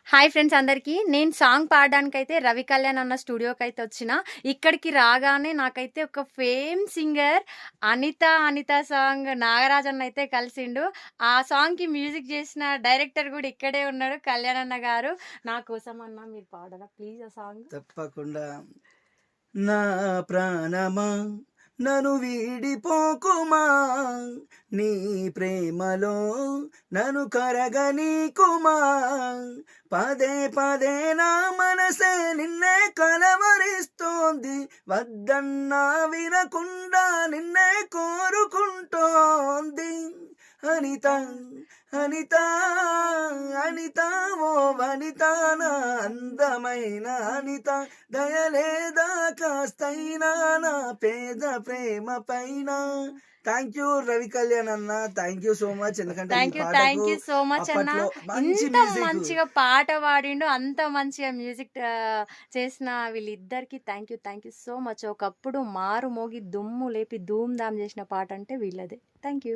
Hi friends అందరికీ. నేను song పాడడానికైతే Ravi Kalyan అన్న స్టూడియోకైతే వచ్చిన. ఇక్కడికి రాగానే నాకైతే ఒక fame singer Anitha song Nagaraj అన్న అయితే కలిసిండు. ఆ సాంగ్‌కి మ్యూజిక్ చేసిన డైరెక్టర్ కూడా ఇక్కడే ఉన్నాడు, కళ్యాణ్ అన్న గారు. నా కోసం అన్న మీరు పాడరా ప్లీజ్ ఆ సాంగ్? తప్పకుండా. నా ప్రాణమా నన్ను వీడిపోకుమా, నీ ప్రేమలో నన్ను కరగనీకుమా, పదే పదే నా మనసే నిన్నే కలవరిస్తోంది, వద్దన్నా వినకుండా నిన్నే కోరుకుంటోంది. అనిత అనిత అనిత ఓ వనిత, నా అందమైన అనిత, దయలేదా కాస్తైనా నా పేద ప్రేమ పైన. థ్యాంక్ యూ రవి కళ్యాణ్ అన్న, థ్యాంక్ యూ సో మచ్. ఎందుకంటే థ్యాంక్ యూ సో మచ్ అన్న. మంచి ఇంత మ్యూజిక్, మంచిగా పాట పాడిండు, అంత మంచిగా మ్యూజిక్ చేసిన వీళ్ళిద్దరికి థ్యాంక్ యూ సో మచ్. ఒకప్పుడు మారు మోగి దుమ్ము లేపి ధూమ్ ధామ్ చేసిన పాట అంటే వీళ్ళదే. Thank you.